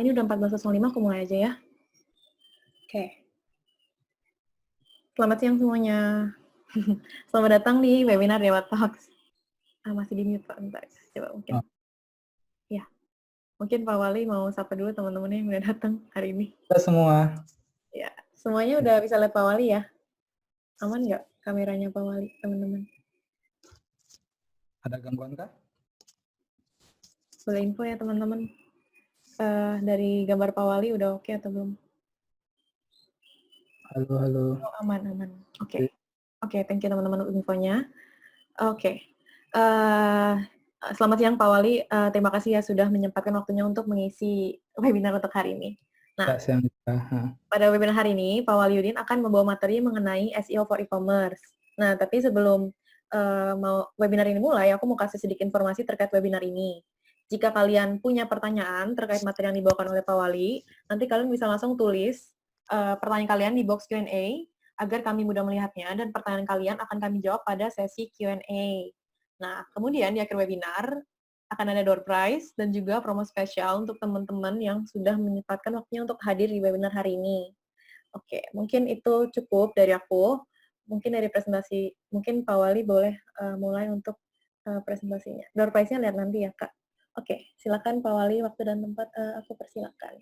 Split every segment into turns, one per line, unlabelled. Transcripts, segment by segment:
ini udah 14.05, aku mulai aja ya. Oke. Selamat siang semuanya. Selamat datang di webinar Dewa Talks. Masih di mute Pak, bentar. Coba mungkin. Ya, mungkin Pak Wali mau sapa dulu teman-temannya yang udah datang hari ini.
Halo semua.
Ya, semuanya udah bisa lihat Pak Wali ya? Aman nggak kameranya Pak Wali, teman-teman?
Ada gangguan kah?
Boleh info ya teman-teman. Dari gambar Pak Wali udah oke atau belum?
Halo.
Oh, aman. Oke, thank you teman-teman untuk infonya. Oke. Selamat siang Pak Wali. Terima kasih ya sudah menyempatkan waktunya untuk mengisi webinar untuk hari ini. Nah, pada webinar hari ini Pak Waliudin akan membawa materi mengenai SEO for e-commerce. Nah, tapi sebelum webinar ini mulai, aku mau kasih sedikit informasi terkait webinar ini. Jika kalian punya pertanyaan terkait materi yang dibawakan oleh Pak Wali, nanti kalian bisa langsung tulis pertanyaan kalian di box Q&A agar kami mudah melihatnya, dan pertanyaan kalian akan kami jawab pada sesi Q&A. Nah, kemudian di akhir webinar akan ada door prize dan juga promo spesial untuk teman-teman yang sudah menyempatkan waktunya untuk hadir di webinar hari ini. Oke, mungkin itu cukup dari aku. Mungkin dari presentasi, mungkin Pak Wali boleh mulai untuk presentasinya. Door prize-nya lihat nanti ya, Kak. Oke, silakan Pak Wali, waktu dan tempat aku persilakan.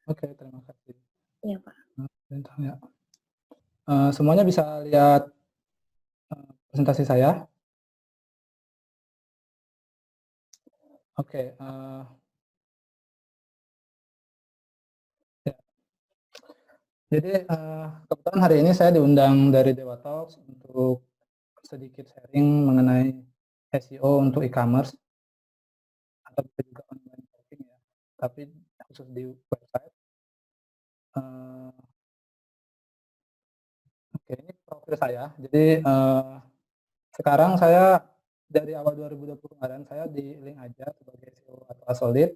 Oke, terima kasih.
Iya, Pak.
Semuanya bisa lihat presentasi saya? Oke. Ya. Jadi kebetulan hari ini saya diundang dari Dewa Talks untuk sedikit sharing mengenai SEO untuk e-commerce atau juga online shopping ya, tapi khusus di website. Oke, ini profil saya. Jadi sekarang saya dari awal 2020 kemarin saya di Link Aja sebagai SEO atau Asolid.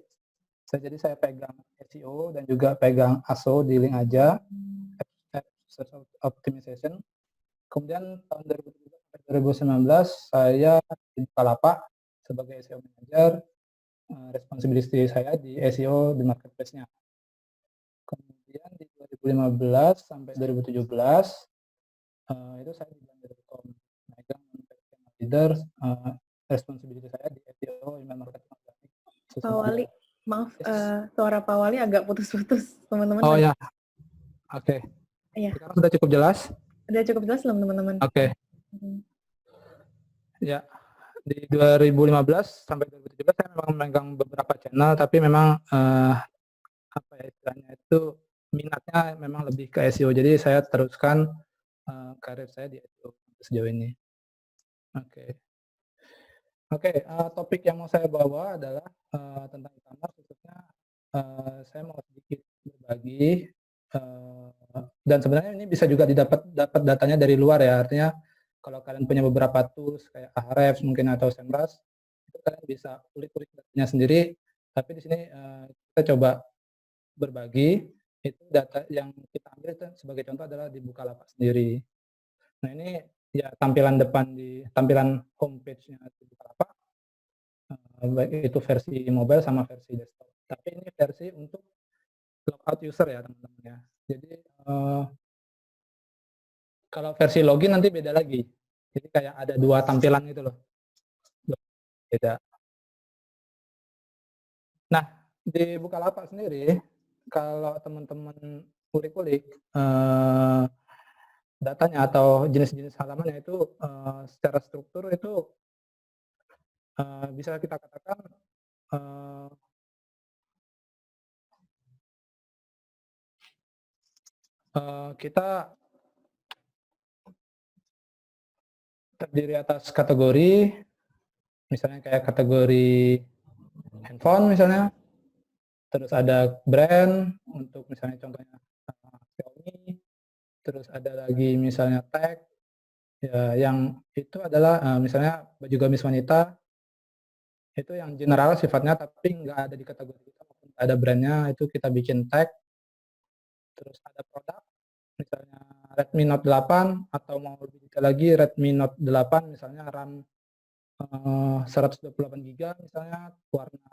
Jadi saya pegang SEO dan juga pegang ASO di Link Aja, Search Optimization. Kemudian tahun 2017 sampai 2019 saya di Bukalapak sebagai SEO Manager. Responsibility saya di SEO di marketplace-nya. Kemudian di 2015 sampai 2017 itu saya di Bangga.com, megang leader, responsibility saya di SEO email marketing.
Pak Wali, maaf, suara Pak Wali agak putus-putus, teman-teman.
Oh ya, oke.
Iya.
Sekarang sudah cukup jelas?
Sudah cukup jelas belum teman-teman?
Oke. Ya, di 2015 sampai 2017 saya memang memegang beberapa channel, tapi memang apa ya istilahnya itu minatnya memang lebih ke SEO, jadi saya teruskan karir saya di SEO sejauh ini. Oke, topik yang mau saya bawa adalah tentang e-commerce, khususnya saya mau sedikit berbagi, dan sebenarnya ini bisa juga dapat datanya dari luar ya, artinya kalau kalian punya beberapa tools kayak Ahrefs mungkin atau Semrush, itu kalian bisa kulik-kulik datanya sendiri, tapi di sini kita coba berbagi. Itu data yang kita ambil itu sebagai contoh adalah di Bukalapak sendiri. Nah ini ya tampilan homepage-nya di Bukalapak, baik itu versi mobile sama versi desktop. Tapi ini versi untuk logout user ya teman-teman ya. Jadi kalau versi login nanti beda lagi. Jadi kayak ada dua tampilan gitu loh. Beda. Nah, di Bukalapak sendiri, kalau teman-teman kulik-kulik datanya atau jenis-jenis halamannya itu secara struktur itu bisa kita katakan kita terdiri atas kategori, misalnya kayak kategori handphone misalnya, terus ada brand untuk misalnya contohnya Xiaomi, terus ada lagi misalnya tag ya, yang itu adalah misalnya baju gamis wanita, itu yang general sifatnya tapi nggak ada di kategori kita maupun ada brandnya, itu kita bikin tag. Terus ada produk misalnya Redmi Note 8 atau mau lebih detail lagi Redmi Note 8 misalnya RAM 128 GB misalnya, warna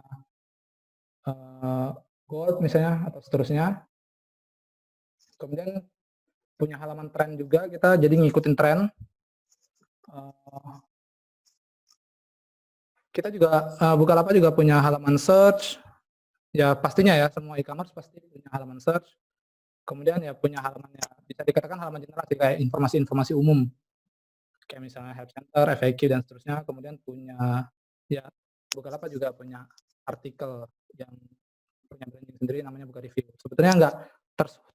gold misalnya atau seterusnya. Kemudian punya halaman tren juga, kita jadi ngikutin tren. Kita juga Bukalapak juga punya halaman search. Ya pastinya ya, semua e-commerce pasti punya halaman search. Kemudian ya punya halamannya, bisa dikatakan halaman general sih, kayak informasi-informasi umum. Kayak misalnya help center, FAQ dan seterusnya. Kemudian punya ya Bukalapak juga punya artikel yang punya branding sendiri namanya Buka Review. Sebetulnya nggak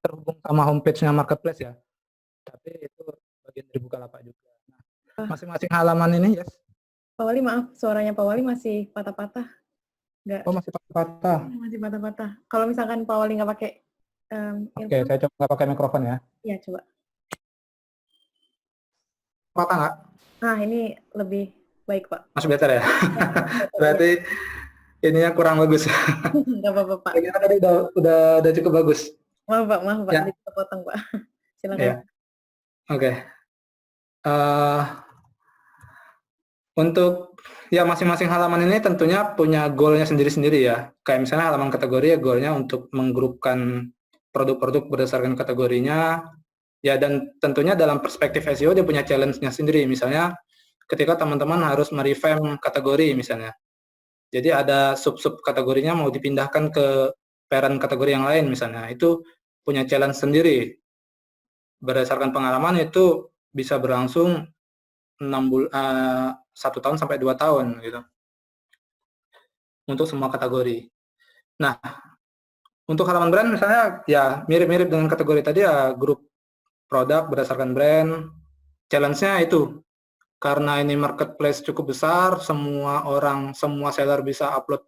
terhubung sama homepage-nya marketplace ya, tapi itu bagian dari Bukalapak juga. Nah, masing-masing halaman ini, yes.
Pak Wali, maaf, suaranya Pak Wali masih patah-patah. Nggak.
Oh, masih patah-patah.
Masih patah-patah. Kalau misalkan Pak Wali nggak pakai
Oke, saya coba nggak pakai mikrofon ya.
Iya, coba.
Patah nggak?
Nah, ini lebih baik, Pak.
Masih better ya? Berarti ininya kurang bagus.
Nggak apa-apa, Pak.
Kayaknya tadi udah cukup bagus.
Maaf, Pak.
Ya.
Kita potong, Pak. Silakan.
Ya. Oke. Untuk ya masing-masing halaman ini tentunya punya goalnya sendiri-sendiri ya. Kayak misalnya halaman kategori ya goalnya untuk menggrupkan produk-produk berdasarkan kategorinya. Ya, dan tentunya dalam perspektif SEO dia punya challenge-nya sendiri. Misalnya ketika teman-teman harus merevamp kategori misalnya. Jadi ada sub-sub kategorinya mau dipindahkan ke parent kategori yang lain misalnya. Itu punya challenge sendiri. Berdasarkan pengalaman itu bisa berlangsung 1 tahun sampai 2 tahun gitu. Untuk semua kategori. Nah, untuk halaman brand misalnya ya mirip-mirip dengan kategori tadi ya, grup produk berdasarkan brand. Challenge-nya itu karena ini marketplace cukup besar, semua seller bisa upload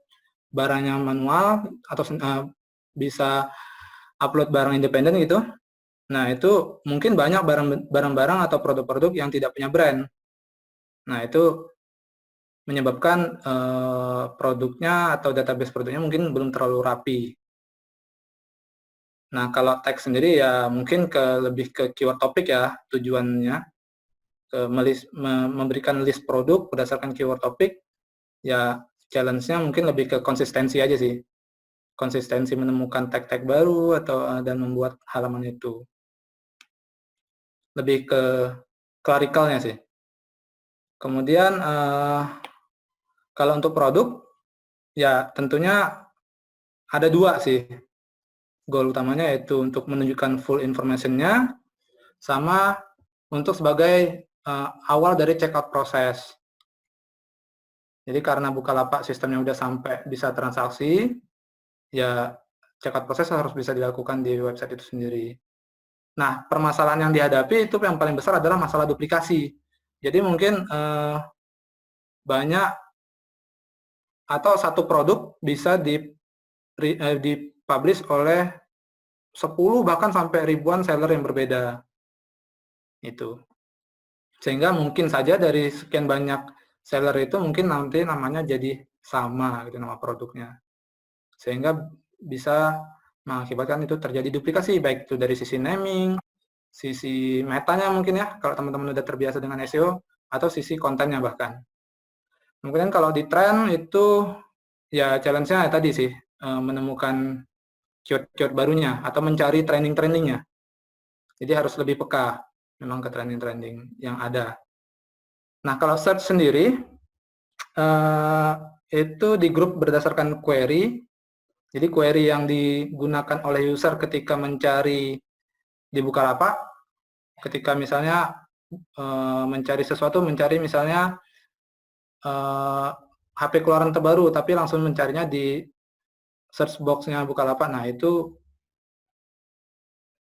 barangnya manual atau bisa upload barang independen gitu. Nah, itu mungkin banyak barang-barang atau produk-produk yang tidak punya brand. Nah, itu menyebabkan produknya atau database produknya mungkin belum terlalu rapi. Nah, kalau tag sendiri ya mungkin lebih ke keyword topik ya tujuannya, memberikan list produk berdasarkan keyword topik. Ya challenge-nya mungkin lebih ke konsistensi aja sih. Konsistensi menemukan tag-tag baru dan membuat halaman itu. Lebih ke clerical-nya sih. Kemudian kalau untuk produk ya tentunya ada 2 sih. Goal utamanya yaitu untuk menunjukkan full information-nya sama untuk sebagai awal dari checkout proses. Jadi karena Bukalapak sistemnya udah sampai bisa transaksi, ya checkout proses harus bisa dilakukan di website itu sendiri. Nah, permasalahan yang dihadapi itu yang paling besar adalah masalah duplikasi. Jadi mungkin banyak atau satu produk bisa dipublish oleh 10 bahkan sampai ribuan seller yang berbeda. Itu. Sehingga mungkin saja dari sekian banyak seller itu mungkin nanti namanya jadi sama gitu nama produknya. Sehingga bisa mengakibatkan itu terjadi duplikasi baik itu dari sisi naming, sisi metanya mungkin ya kalau teman-teman udah terbiasa dengan SEO atau sisi kontennya bahkan. Kemudian kalau di trend itu ya challenge-nya tadi sih menemukan keyword barunya atau mencari trending-trendingnya. Jadi harus lebih peka memang ke trending-trending yang ada. Nah, kalau search sendiri itu di grup berdasarkan query. Jadi query yang digunakan oleh user ketika mencari di Bukalapak, ketika misalnya mencari sesuatu, mencari misalnya HP keluaran terbaru, tapi langsung mencarinya di search box-nya Bukalapak. Nah, itu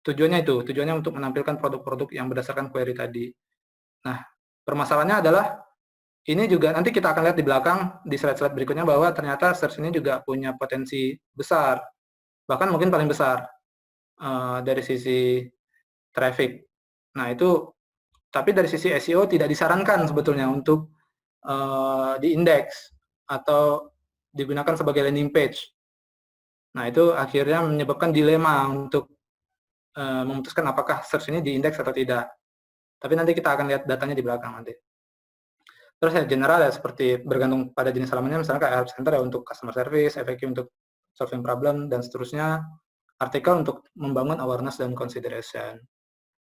tujuannya untuk menampilkan produk-produk yang berdasarkan query tadi. Nah, permasalahannya adalah ini juga nanti kita akan lihat di belakang di slide-slide berikutnya bahwa ternyata search ini juga punya potensi besar, bahkan mungkin paling besar dari sisi traffic. Nah, itu tapi dari sisi SEO tidak disarankan sebetulnya untuk diindeks atau digunakan sebagai landing page. Nah, itu akhirnya menyebabkan dilema untuk memutuskan apakah search ini diindeks atau tidak. Tapi nanti kita akan lihat datanya di belakang nanti. Terus ya general ya seperti bergantung pada jenis halamannya, misalnya kayak help center ya untuk customer service, FAQ untuk solving problem, dan seterusnya. Artikel untuk membangun awareness dan consideration.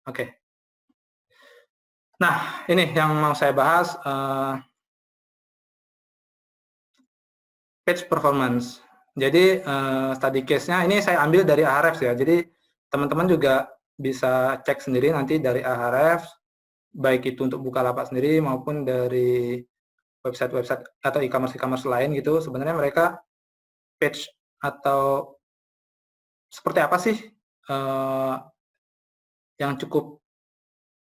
Oke. Nah, ini yang mau saya bahas, page performance. Jadi study case-nya ini saya ambil dari Ahrefs ya. Jadi teman-teman juga bisa cek sendiri nanti dari Ahrefs, baik itu untuk Bukalapak sendiri maupun dari website-website atau e-commerce lain gitu. Sebenarnya mereka page atau seperti apa sih yang cukup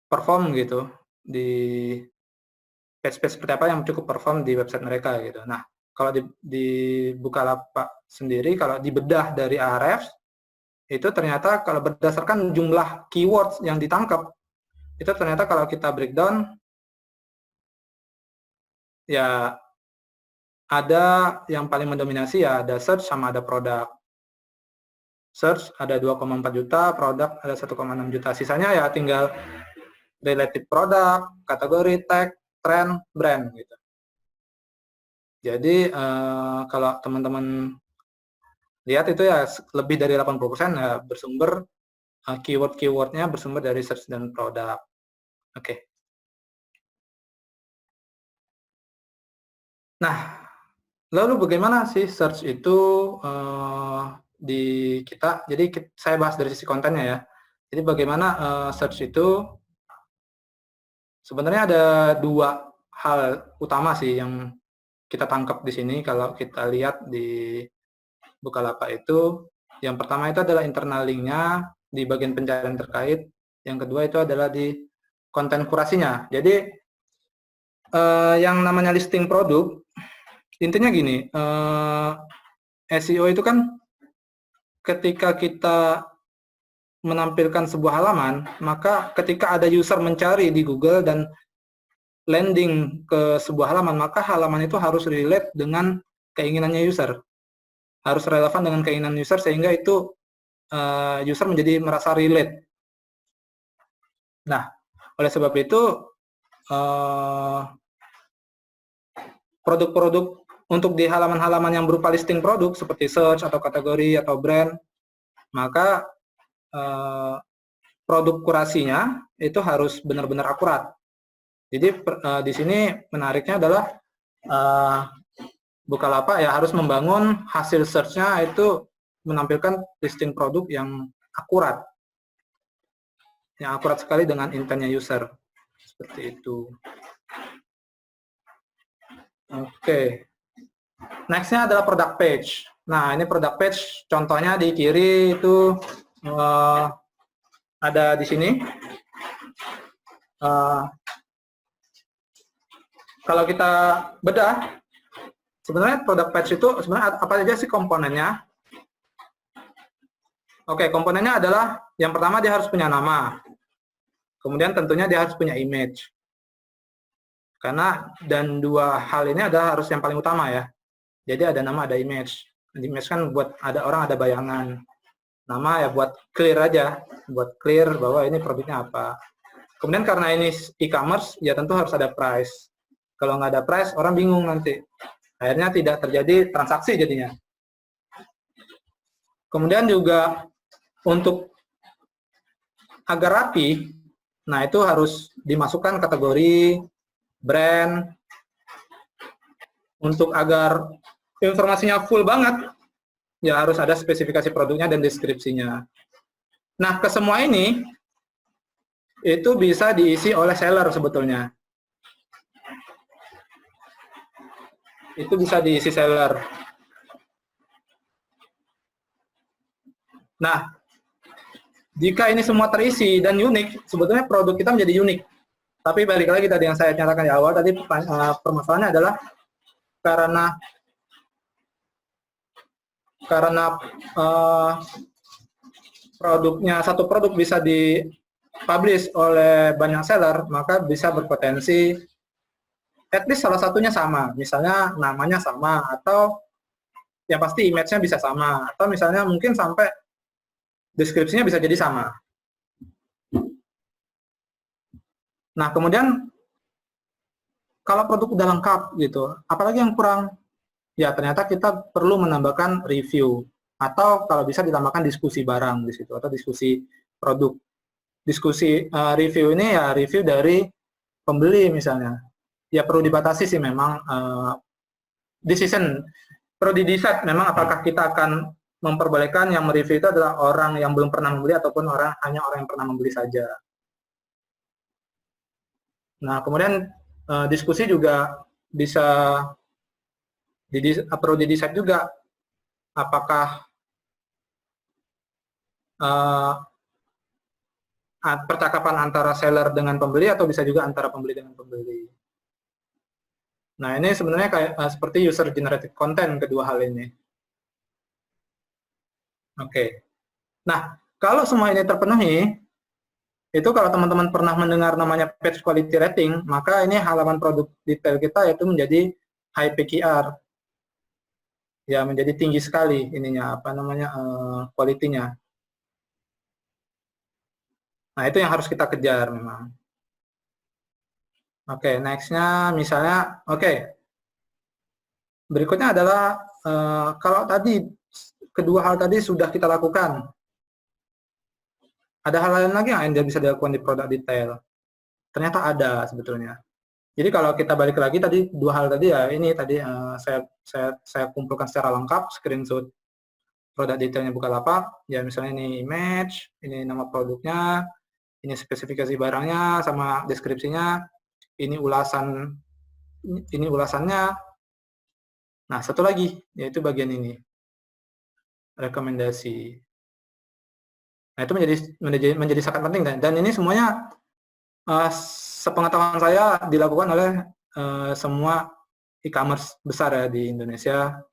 perform gitu di page-page seperti apa yang cukup perform di website mereka gitu. Nah, kalau di Bukalapak sendiri, kalau dibedah dari Ahrefs, itu ternyata kalau berdasarkan jumlah keywords yang ditangkap, itu ternyata kalau kita breakdown, ya ada yang paling mendominasi ya ada search sama ada produk. Search ada 2,4 juta, produk ada 1,6 juta. Sisanya ya tinggal related produk, kategori, tag, trend, brand gitu. Jadi kalau teman-teman lihat itu ya lebih dari 80% ya bersumber keyword-keywordnya bersumber dari search dan produk. Oke. Nah, lalu bagaimana sih search itu di kita? Jadi saya bahas dari sisi kontennya ya. Jadi bagaimana search itu sebenarnya ada dua hal utama sih yang kita tangkap di sini kalau kita lihat di Bukalapak itu. Yang pertama itu adalah internal link-nya di bagian pencarian terkait. Yang kedua itu adalah di konten kurasinya. Jadi yang namanya listing produk, intinya gini, SEO itu kan ketika kita menampilkan sebuah halaman, maka ketika ada user mencari di Google dan landing ke sebuah halaman, maka halaman itu harus relate dengan keinginannya user. Harus relevan dengan keinginan user sehingga itu user menjadi merasa relate. Nah, oleh sebab itu produk-produk untuk di halaman-halaman yang berupa listing produk seperti search atau kategori atau brand, maka produk kurasinya itu harus benar-benar akurat. Jadi di sini menariknya adalah Bukalapak ya harus membangun hasil search-nya itu menampilkan listing produk yang akurat sekali dengan intentnya user, seperti itu. Oke. Next-nya adalah product page. Nah, ini product page, contohnya di kiri itu ada di sini. Kalau kita bedah, sebenarnya product page itu sebenarnya apa aja sih komponennya? Oke, komponennya adalah yang pertama dia harus punya nama. Kemudian tentunya dia harus punya image. Karena dan dua hal ini adalah harus yang paling utama ya. Jadi ada nama, ada image. Image kan buat ada orang ada bayangan. Nama ya buat clear aja, buat clear bahwa ini produknya apa. Kemudian karena ini e-commerce, ya tentu harus ada price. Kalau nggak ada price, orang bingung nanti. Akhirnya tidak terjadi transaksi jadinya. Kemudian juga untuk agar rapi, nah itu harus dimasukkan kategori, brand, untuk agar informasinya full banget, ya harus ada spesifikasi produknya dan deskripsinya. Nah, ke semua ini, itu bisa diisi oleh seller sebetulnya. Itu bisa diisi seller. Nah, jika ini semua terisi dan unik, sebetulnya produk kita menjadi unik. Tapi balik lagi tadi yang saya nyatakan di awal, tadi permasalahannya adalah karena produknya, satu produk bisa dipublish oleh banyak seller, maka bisa berpotensi at least salah satunya sama, misalnya namanya sama, atau yang pasti image-nya bisa sama, atau misalnya mungkin sampai deskripsinya bisa jadi sama. Nah, kemudian kalau produk udah lengkap gitu, apalagi yang kurang? ya ternyata kita perlu menambahkan review, atau kalau bisa ditambahkan diskusi barang di situ, atau diskusi produk. Diskusi review ini ya review dari pembeli misalnya. Ya perlu dibatasi sih memang, decision perlu di-decide memang apakah kita akan memperbolehkan yang mereview itu adalah orang yang belum pernah membeli ataupun hanya orang yang pernah membeli saja. Nah, kemudian diskusi juga bisa perlu di-decide juga apakah percakapan antara seller dengan pembeli atau bisa juga antara pembeli dengan pembeli. Nah, ini sebenarnya kayak seperti user generated content kedua hal ini. Oke. Nah, kalau semua ini terpenuhi, itu kalau teman-teman pernah mendengar namanya page quality rating, maka ini halaman produk detail kita yaitu menjadi high PQR. Ya, menjadi tinggi sekali ininya, apa namanya, quality-nya. Nah, itu yang harus kita kejar memang. Oke, next-nya misalnya, berikutnya adalah kalau tadi kedua hal tadi sudah kita lakukan, ada hal lain lagi yang bisa dilakukan di produk detail. Ternyata ada sebetulnya. Jadi kalau kita balik lagi tadi dua hal tadi ya ini tadi saya kumpulkan secara lengkap screenshot produk detailnya Bukalapak. Ya misalnya ini image, ini nama produknya, ini spesifikasi barangnya sama deskripsinya, ini ulasannya. Nah, satu lagi yaitu bagian ini. Rekomendasi. Nah, itu menjadi sangat penting dan ini semuanya sepengetahuan saya dilakukan oleh semua e-commerce besar ya di Indonesia,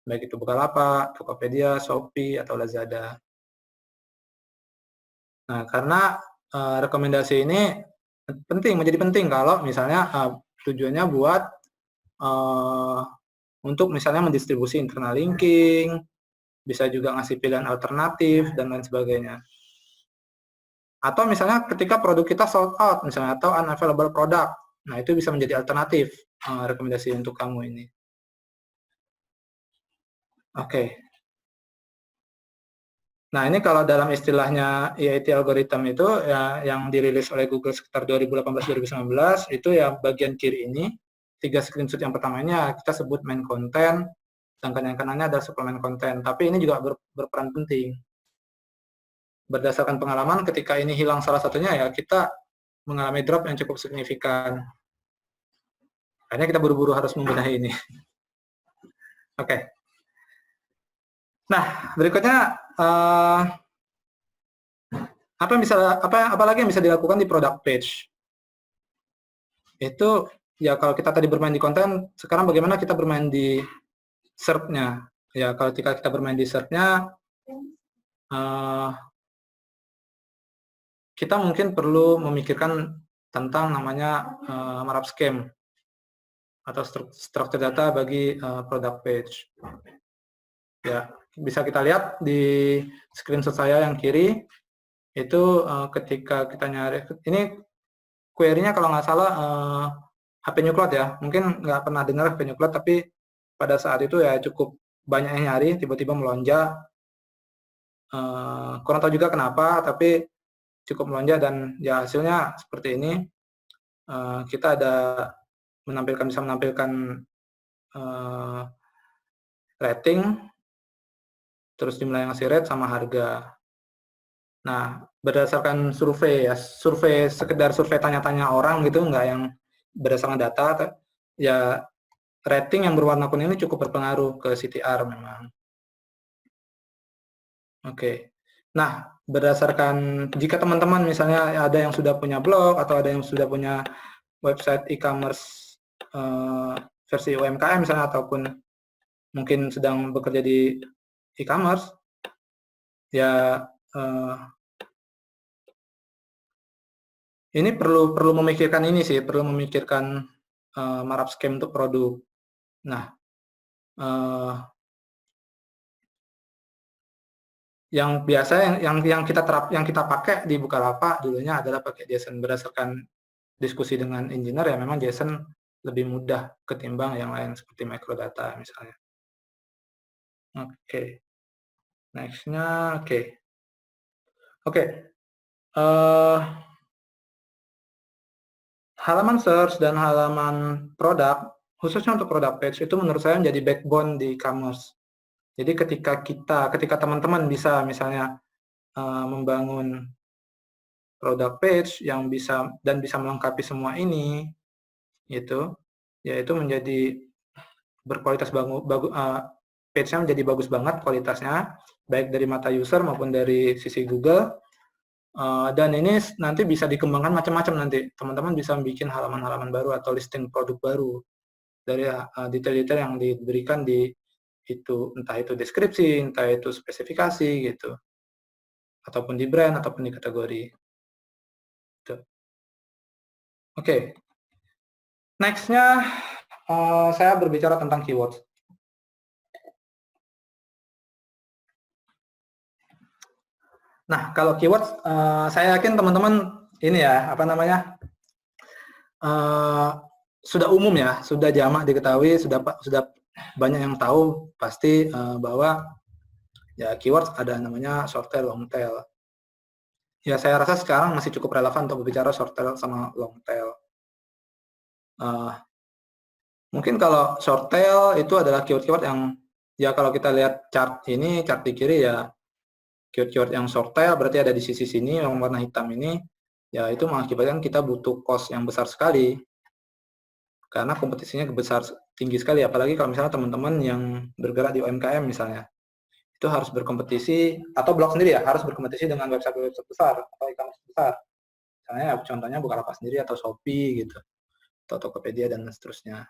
baik itu Bukalapak, Tokopedia, Shopee atau Lazada. Nah, karena rekomendasi ini menjadi penting kalau misalnya tujuannya buat untuk misalnya mendistribusi internal linking, bisa juga ngasih pilihan alternatif dan lain sebagainya. Atau misalnya ketika produk kita sold out misalnya atau unavailable product, nah itu bisa menjadi alternatif rekomendasi untuk kamu ini. Oke. Nah ini kalau dalam istilahnya EIT algorithm itu ya yang dirilis oleh Google sekitar 2018-2019 itu ya bagian kiri ini 3 screenshot yang pertamanya kita sebut main content, sedangkan yang kanannya adalah suplemen konten. Tapi ini juga berperan penting. Berdasarkan pengalaman ketika ini hilang salah satunya ya kita mengalami drop yang cukup signifikan. Akhirnya kita buru-buru harus membenahi ini. Oke. Nah, berikutnya apa lagi yang bisa dilakukan di product page? Itu ya kalau kita tadi bermain di konten, sekarang bagaimana kita bermain di SERP-nya? Ya, kalau kita bermain di SERP-nya, kita mungkin perlu memikirkan tentang namanya markup scheme atau structure data bagi product page. Ya, bisa kita lihat di screenshot saya yang kiri itu ketika kita nyari ini query-nya kalau nggak salah HP New Cloud ya, mungkin nggak pernah dengar HP New Cloud tapi pada saat itu ya cukup banyak yang nyari, tiba-tiba melonjak. Kurang tahu juga kenapa, tapi cukup melonjak dan ya hasilnya seperti ini. Kita bisa menampilkan rating, terus jumlah yang ngasih rate sama harga. Nah, berdasarkan survei ya, sekedar survei tanya-tanya orang gitu, nggak yang berdasarkan data, ya rating yang berwarna kuning ini cukup berpengaruh ke CTR memang. Oke. Nah, berdasarkan jika teman-teman misalnya ada yang sudah punya blog atau ada yang sudah punya website e-commerce versi UMKM misalnya ataupun mungkin sedang bekerja di e-commerce, ya ini perlu memikirkan ini sih, perlu memikirkan markup scheme untuk produk. Nah, yang biasa yang kita pakai di Bukalapak dulunya adalah pakai JSON. Berdasarkan diskusi dengan engineer ya memang JSON lebih mudah ketimbang yang lain seperti microdata misalnya. Oke. Next-nya, oke. Halaman search dan halaman produk, khususnya untuk product page, itu menurut saya menjadi backbone di e-commerce. Jadi ketika teman-teman bisa misalnya membangun product page yang bisa melengkapi semua ini, gitu, yaitu menjadi berkualitas page-nya menjadi bagus banget kualitasnya, baik dari mata user maupun dari sisi Google. Dan ini nanti bisa dikembangkan macam-macam nanti. Teman-teman bisa bikin halaman-halaman baru atau listing produk baru dari detail-detail yang diberikan di itu, entah itu deskripsi, entah itu spesifikasi gitu, ataupun di brand ataupun di kategori. Gitu. Oke. Next-nya saya berbicara tentang keywords. Nah, kalau keywords, saya yakin teman-teman ini ya, apa namanya, sudah umum ya, sudah jamak diketahui, sudah banyak yang tahu pasti bahwa ya keywords ada namanya short tail, long tail. Ya saya rasa sekarang masih cukup relevan untuk berbicara short tail sama long tail. Mungkin kalau short tail itu adalah keyword-keyword yang ya kalau kita lihat chart ini, chart di kiri ya, keyword-keyword yang short tail berarti ada di sisi sini yang warna hitam ini, ya itu mengakibatkan kita butuh cost yang besar sekali karena kompetisinya tinggi sekali, apalagi kalau misalnya teman-teman yang bergerak di UMKM misalnya, itu harus berkompetisi, atau blog sendiri ya, harus berkompetisi dengan website-website besar atau e-commerce besar, misalnya ya, contohnya Bukalapak sendiri atau Shopee gitu, atau Tokopedia dan seterusnya.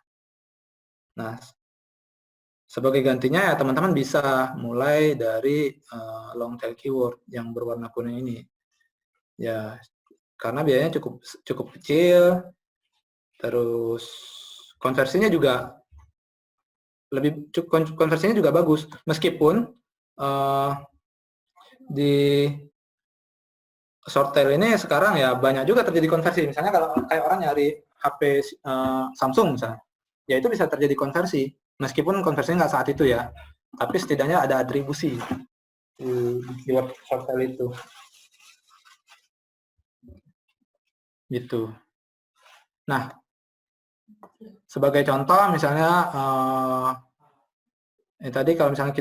Nah, sebagai gantinya ya teman-teman bisa mulai dari long tail keyword yang berwarna kuning ini, ya karena biayanya cukup kecil, terus konversinya juga bagus, meskipun di short tail ini sekarang ya banyak juga terjadi konversi. Misalnya kalau kayak orang nyari HP Samsung misalnya, ya itu bisa terjadi konversi, meskipun konversinya nggak saat itu ya, tapi setidaknya ada atribusi di keyword short tail itu. Gitu. Nah, sebagai contoh misalnya tadi kalau misalnya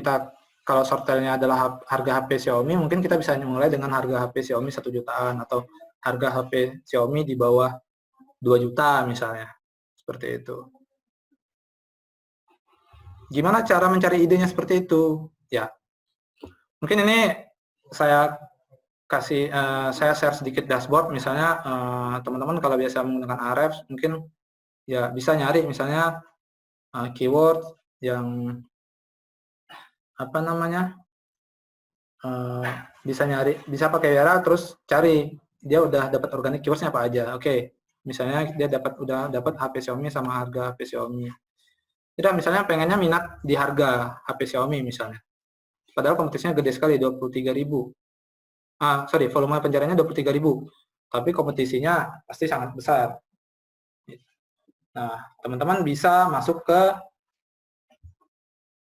kalau short tail-nya adalah harga HP Xiaomi, mungkin kita bisa mulai dengan harga HP Xiaomi 1 jutaan atau harga HP Xiaomi di bawah 2 juta misalnya. Seperti itu. Gimana cara mencari idenya seperti itu? Ya, mungkin ini saya share sedikit dashboard, misalnya teman-teman kalau biasa menggunakan Ahrefs, mungkin ya bisa nyari misalnya keyword yang apa namanya, bisa pakai Yara, terus cari dia udah dapat organic keywords-nya apa aja. Oke, misalnya dia udah dapat HP Xiaomi sama harga HP Xiaomi. Kita misalnya pengennya minat di harga HP Xiaomi misalnya. Padahal kompetisinya gede sekali, 23.000. Volume pencariannya 23.000. Tapi kompetisinya pasti sangat besar. Nah, teman-teman bisa masuk ke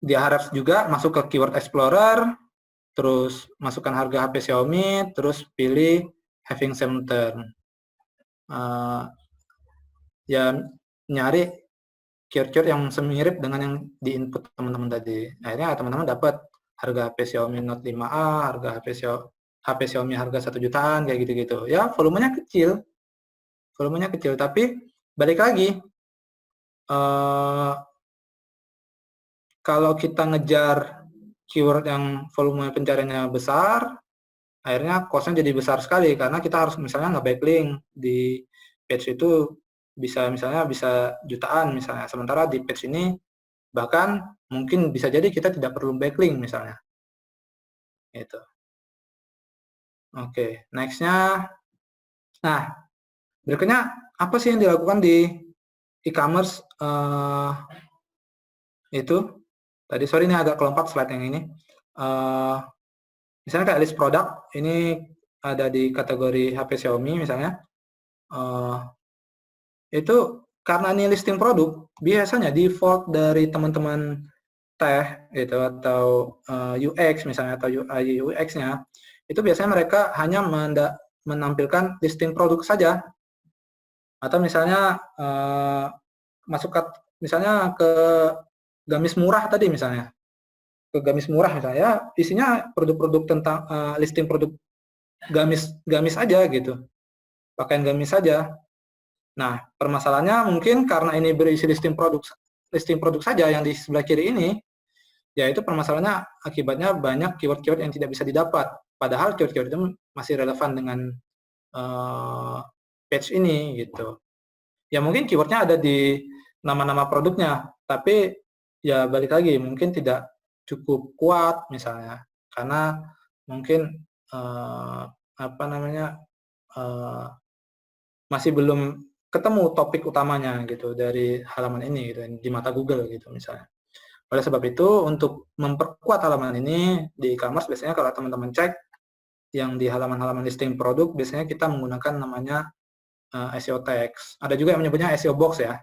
di Ahrefs juga, masuk ke Keyword Explorer, terus masukkan harga HP Xiaomi, terus pilih having same term. Ya nyari keyword yang semirip dengan yang di input teman-teman tadi. Akhirnya teman-teman dapat harga HP Xiaomi Note 5A, harga HP Xiaomi harga 1 jutaan, kayak gitu-gitu. Ya volumenya kecil, tapi balik lagi, kalau kita ngejar keyword yang volume pencariannya besar, akhirnya cost-nya jadi besar sekali karena kita harus misalnya nge-backlink di page itu bisa jutaan misalnya. Sementara di page ini bahkan mungkin bisa jadi kita tidak perlu backlink misalnya. Gitu. Oke, next-nya. Nah, berikutnya apa sih yang dilakukan di e-commerce itu? Tadi sorry ini agak kelompat slide yang ini. Misalnya kayak list produk, ini ada di kategori HP Xiaomi misalnya. Itu karena ini listing produk, biasanya default dari teman-teman tech gitu atau UX misalnya atau UI UX-nya itu biasanya mereka hanya menampilkan listing produk saja, atau misalnya masuk ke misalnya ke gamis murah tadi misalnya, ke gamis murah misalnya ya isinya produk-produk tentang listing produk gamis aja gitu, pakaian gamis saja. Nah, permasalahannya mungkin karena ini berisi listing produk saja yang di sebelah kiri ini, yaitu permasalahannya akibatnya banyak keyword-keyword yang tidak bisa didapat. Padahal keyword-keyword itu masih relevan dengan page ini gitu. Ya mungkin keywordnya ada di nama-nama produknya, tapi ya balik lagi mungkin tidak cukup kuat misalnya, karena mungkin apa namanya masih belum ketemu topik utamanya gitu dari halaman ini gitu di mata Google gitu misalnya. Oleh sebab itu untuk memperkuat halaman ini di e-commerce biasanya kalau teman-teman cek yang di halaman-halaman listing produk biasanya kita menggunakan namanya SEO tags. Ada juga yang menyebutnya SEO box ya.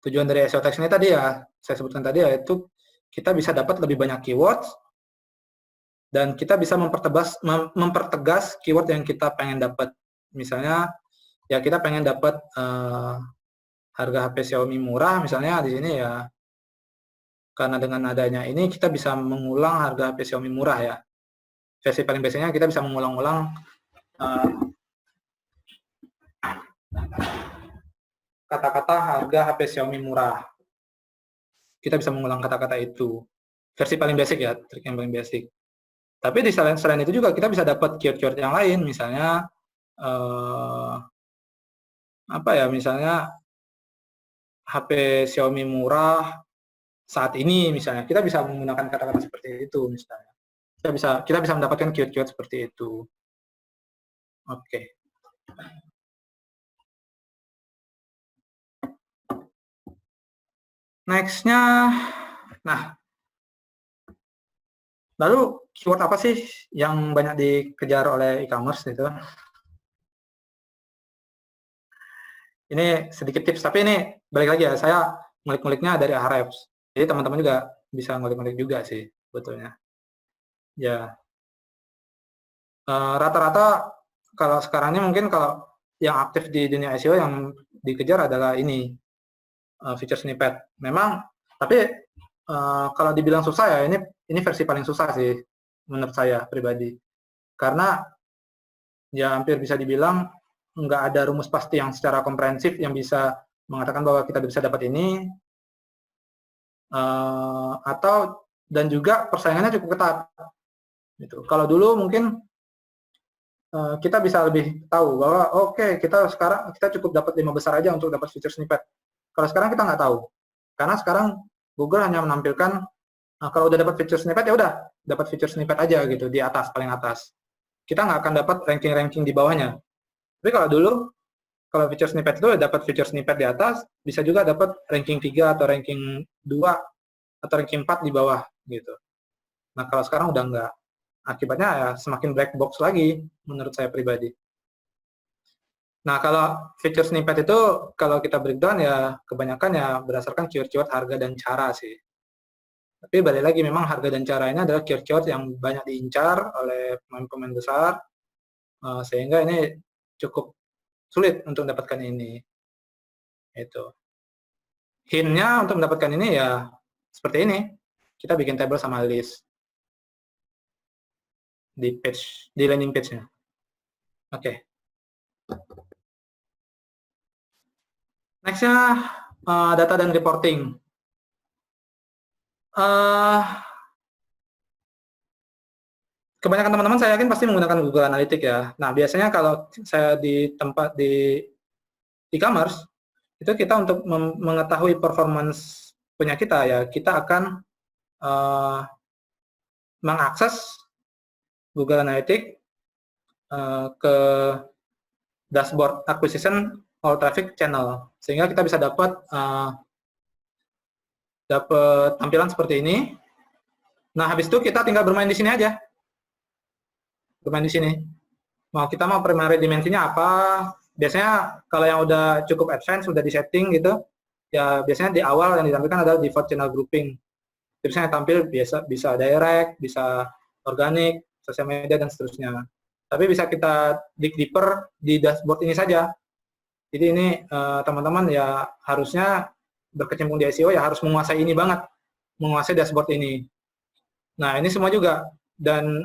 Tujuan dari SEO tags ini tadi ya saya sebutkan tadi yaitu kita bisa dapat lebih banyak keywords dan kita bisa mempertegas keyword yang kita pengen dapat. Misalnya ya kita pengen dapat harga HP Xiaomi murah misalnya di sini ya, karena dengan adanya ini kita bisa mengulang harga HP Xiaomi murah ya. Versi paling biasanya kita bisa mengulang-ulang kata-kata harga HP Xiaomi murah. Kita bisa mengulang kata-kata itu. Versi paling basic ya, trik yang paling basic. Tapi di selain itu juga kita bisa dapat keyword-keyword yang lain, misalnya apa ya, misalnya HP Xiaomi murah saat ini misalnya, kita bisa menggunakan kata-kata seperti itu misalnya. Kita bisa mendapatkan keyword-keyword seperti itu. Oke. Next-nya, nah, lalu keyword apa sih yang banyak dikejar oleh e-commerce itu? Ini sedikit tips, tapi ini balik lagi ya, saya ngulik-nguliknya dari Ahrefs. Jadi teman-teman juga bisa ngulik-ngulik juga sih, betulnya. Ya, rata-rata kalau sekarang ini mungkin kalau yang aktif di dunia SEO yang dikejar adalah ini, feature snippet. Memang, tapi kalau dibilang susah ya, ini versi paling susah sih, menurut saya pribadi. Karena ya hampir bisa dibilang nggak ada rumus pasti yang secara komprehensif yang bisa mengatakan bahwa kita bisa dapat ini, atau dan juga persaingannya cukup ketat. Gitu. Kalau dulu mungkin kita bisa lebih tahu bahwa oke, kita sekarang kita cukup dapat 5 besar aja untuk dapat feature snippet. Kalau sekarang kita nggak tahu, karena sekarang Google hanya menampilkan kalau udah dapat feature snippet ya udah dapat feature snippet aja gitu di atas, paling atas. Kita nggak akan dapat ranking-ranking di bawahnya. Tapi kalau dulu, kalau feature snippet itu dapat feature snippet di atas, bisa juga dapat ranking 3 atau ranking 2 atau ranking 4 di bawah gitu. Nah kalau sekarang udah nggak. Akibatnya ya semakin black box lagi menurut saya pribadi. Nah kalau feature snippet itu kalau kita breakdown ya kebanyakan ya berdasarkan keyword-keyword harga dan cara sih. Tapi balik lagi memang harga dan cara ini adalah keyword-keyword yang banyak diincar oleh pemain-pemain besar, sehingga ini cukup sulit untuk mendapatkan ini. Itu. Hint-nya untuk mendapatkan ini ya seperti ini. Kita bikin table sama list di page, di landing page-nya. Oke. Next-nya data dan reporting. Kebanyakan teman-teman saya yakin pasti menggunakan Google Analytics ya. Nah, biasanya kalau saya di tempat di e-commerce, itu kita untuk mengetahui performance punya kita ya, kita akan mengakses Google Analytics ke dashboard acquisition all traffic channel, sehingga kita bisa dapat tampilan seperti ini. Nah, habis itu kita tinggal bermain di sini aja. Bermain di sini. Kita mau primary dimensinya apa, biasanya kalau yang udah cukup advance, sudah di setting gitu, ya biasanya di awal yang ditampilkan adalah default channel grouping. Biasanya tampil bisa direct, bisa organik, sosial media, dan seterusnya. Tapi bisa kita dig deeper di dashboard ini saja. Jadi ini teman-teman ya harusnya berkecimpung di SEO ya harus menguasai ini banget, menguasai dashboard ini. Nah ini semua juga, dan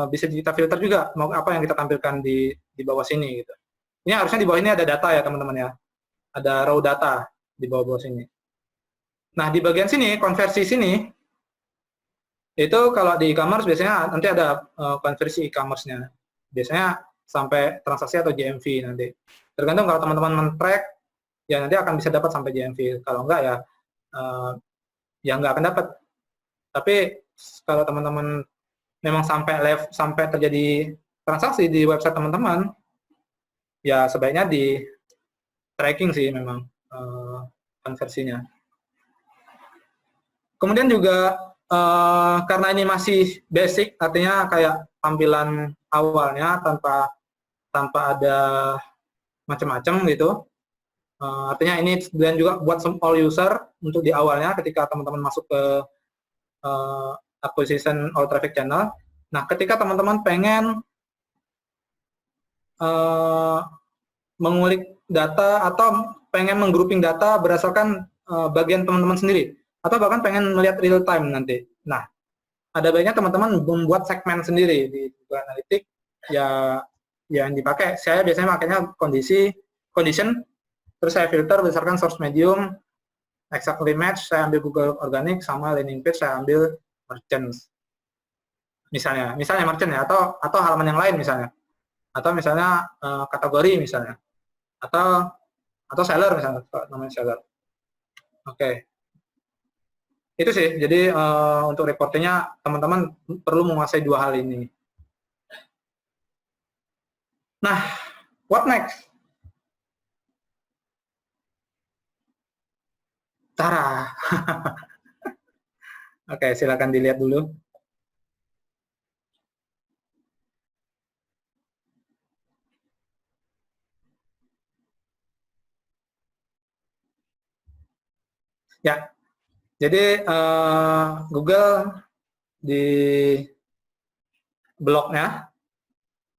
bisa kita filter juga mau apa yang kita tampilkan di bawah sini gitu. Ini harusnya di bawah ini ada data ya teman-teman ya, ada raw data di bawah sini. Nah di bagian sini, konversi sini, itu kalau di e-commerce biasanya nanti ada konversi e-commerce-nya. Biasanya sampai transaksi atau GMV nanti. Tergantung kalau teman-teman men-track, ya nanti akan bisa dapat sampai GMV. Kalau enggak ya nggak akan dapat. Tapi kalau teman-teman memang sampai terjadi transaksi di website teman-teman, ya sebaiknya di tracking sih memang konversinya. Kemudian juga karena ini masih basic, artinya kayak tampilan awalnya tanpa ada macam-macam gitu. Artinya ini dan juga buat all user untuk di awalnya ketika teman-teman masuk ke acquisition all traffic channel. Nah, ketika teman-teman pengen mengulik data atau pengen menggrouping data berdasarkan bagian teman-teman sendiri, atau bahkan pengen melihat real time nanti. Nah, ada baiknya teman-teman membuat segmen sendiri di Google Analytics ya yang dipakai. Saya biasanya makanya condition, terus saya filter berdasarkan source medium, exactly match, saya ambil Google Organic, sama landing page saya ambil merchants. Misalnya merchant ya, atau halaman yang lain misalnya. Atau misalnya kategori misalnya. Atau seller misalnya, namanya seller. Oke. Itu sih, jadi untuk reportingnya teman-teman perlu menguasai dua hal ini. Nah, what next? Cara. Oke, silakan dilihat dulu. Ya, jadi Google di blognya,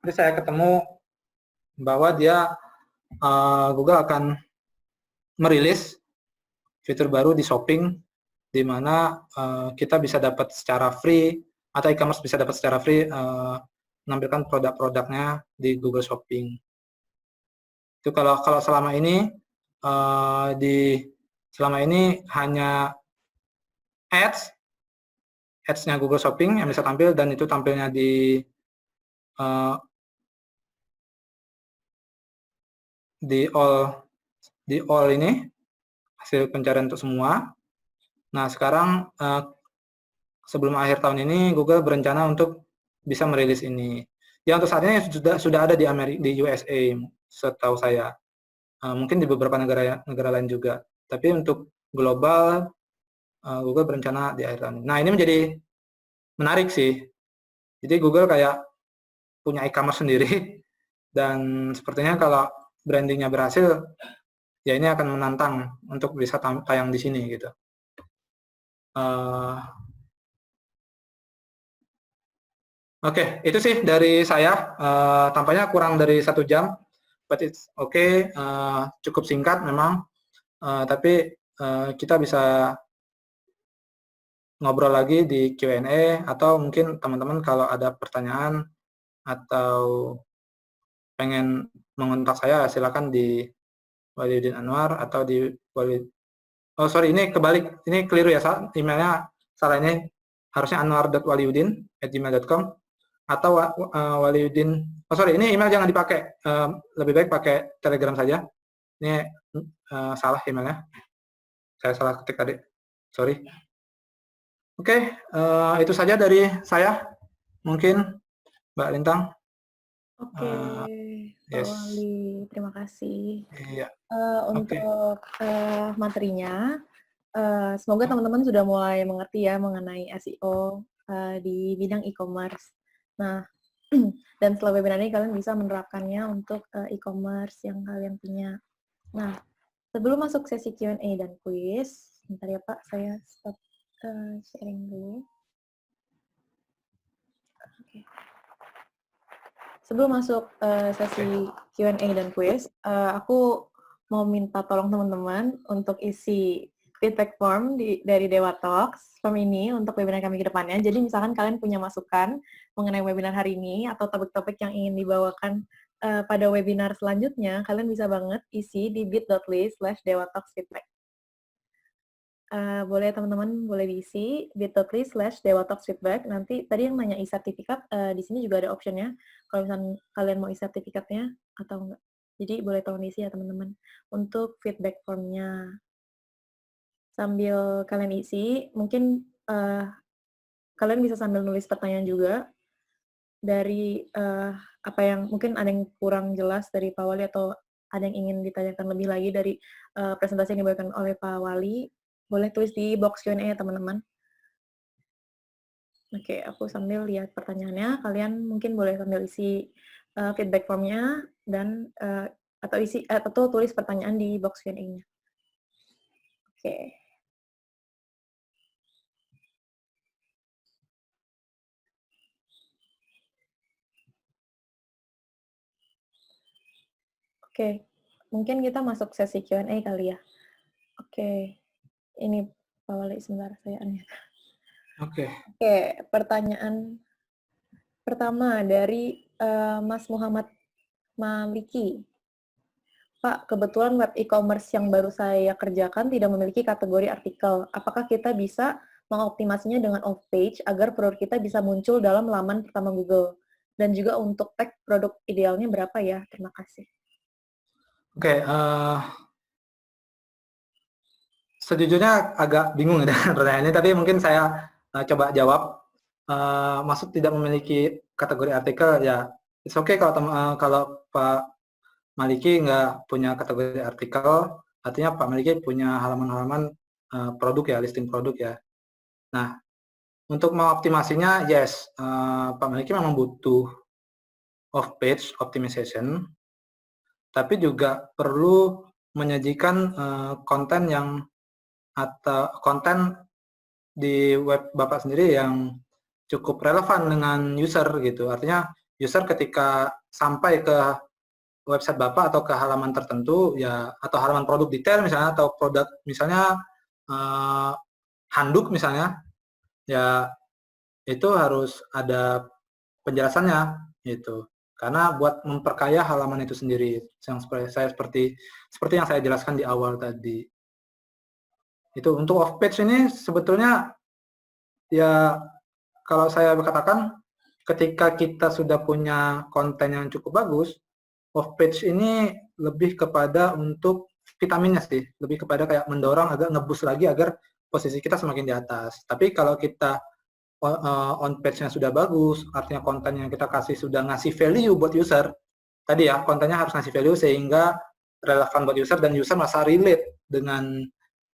jadi saya ketemu bahwa dia Google akan merilis fitur baru di shopping, di mana kita bisa dapat secara free, atau e-commerce bisa dapat secara free menampilkan produk-produknya di Google Shopping. Itu kalau selama ini selama ini hanya ads-nya Google Shopping yang bisa tampil, dan itu tampilnya di all ini hasil pencarian untuk semua. Nah sekarang sebelum akhir tahun ini Google berencana untuk bisa merilis ini. Ya untuk saat ini sudah ada di USA setahu saya. Mungkin di beberapa negara lain juga. Tapi untuk global Google berencana di akhir tahun. Nah ini menjadi menarik sih. Jadi Google kayak punya e-commerce sendiri, dan sepertinya kalau brandingnya berhasil, ya ini akan menantang untuk bisa tayang di sini gitu. Oke, itu sih dari saya. Tampaknya kurang dari 1 jam, but it's okay. Cukup singkat memang, tapi kita bisa ngobrol lagi di Q&A, atau mungkin teman-teman kalau ada pertanyaan atau pengen mengontak saya, silakan di Waliuddin Anwar atau di oh sorry, ini kebalik, ini keliru ya, emailnya salah, ini harusnya anwar.waliuddin@gmail.com atau Waliuddin. Oh sorry, ini email jangan dipakai, lebih baik pakai Telegram saja. Ini salah emailnya, saya salah ketik tadi, sorry. Oke, itu saja dari saya, mungkin Mbak Lintang.
Oke, Pak Wali, terima kasih.
Iya.
Untuk materinya, semoga teman-teman sudah mulai mengerti ya mengenai SEO di bidang e-commerce. Nah, Dan setelah webinar ini kalian bisa menerapkannya untuk e-commerce yang kalian punya. Nah, sebelum masuk sesi Q&A dan quiz, bentar ya Pak, saya stop sharing dulu. Oke. Sebelum masuk sesi Q&A dan quiz, aku mau minta tolong teman-teman untuk isi feedback form dari Dewa Talks, form ini untuk webinar kami ke depannya. Jadi misalkan kalian punya masukan mengenai webinar hari ini atau topik-topik yang ingin dibawakan pada webinar selanjutnya, kalian bisa banget isi di bit.ly/dewatalksfeedback. Boleh teman-teman boleh diisi bit.ly/dewatalksfeedback. Nanti tadi yang nanya e-sertifikat, di sini juga ada optionnya kalau misalnya kalian mau e-sertifikatnya atau enggak. Jadi boleh tolong diisi ya teman-teman. Untuk feedback formnya, sambil kalian isi, mungkin kalian bisa sambil nulis pertanyaan juga dari apa yang mungkin ada yang kurang jelas dari Pak Wali atau ada yang ingin ditanyakan lebih lagi dari presentasi yang dibawakan oleh Pak Wali. Boleh tulis di box Q&A ya teman-teman. Oke, aku sambil lihat pertanyaannya. Kalian mungkin boleh sambil isi feedback formnya dan atau tulis pertanyaan di box Q&A-nya. Oke. Oke, mungkin kita masuk sesi Q&A kali ya. Oke, ini Pak Wali sebentar saya unmute.
Oke.
Oke, pertanyaan pertama dari Mas Muhammad Maliki. Pak, kebetulan web e-commerce yang baru saya kerjakan tidak memiliki kategori artikel. Apakah kita bisa mengoptimasinya dengan off-page agar produk kita bisa muncul dalam laman pertama Google? Dan juga untuk tag produk idealnya berapa ya? Terima kasih.
Oke, sejujurnya agak bingung dengan pertanyaannya, tapi mungkin saya coba jawab. Maksud tidak memiliki kategori artikel, ya it's okay kalau Pak Maliki nggak punya kategori artikel, artinya Pak Maliki punya halaman-halaman produk ya, listing produk ya. Nah, untuk mengoptimasinya, yes, Pak Maliki memang butuh off-page optimization, tapi juga perlu menyajikan konten di web Bapak sendiri yang cukup relevan dengan user gitu. Artinya user ketika sampai ke website Bapak atau ke halaman tertentu ya, atau halaman produk detail misalnya, atau produk misalnya handuk misalnya, ya itu harus ada penjelasannya gitu. Karena buat memperkaya halaman itu sendiri, yang seperti yang saya jelaskan di awal tadi. Itu untuk off page ini sebetulnya ya, kalau saya berkatakan ketika kita sudah punya konten yang cukup bagus, off page ini lebih kepada untuk vitaminnya sih, lebih kepada kayak mendorong agak ngebus lagi agar posisi kita semakin di atas. Tapi kalau kita on page-nya sudah bagus, artinya konten yang kita kasih sudah ngasih value buat user, tadi ya, kontennya harus ngasih value sehingga relevan buat user dan user merasa relate dengan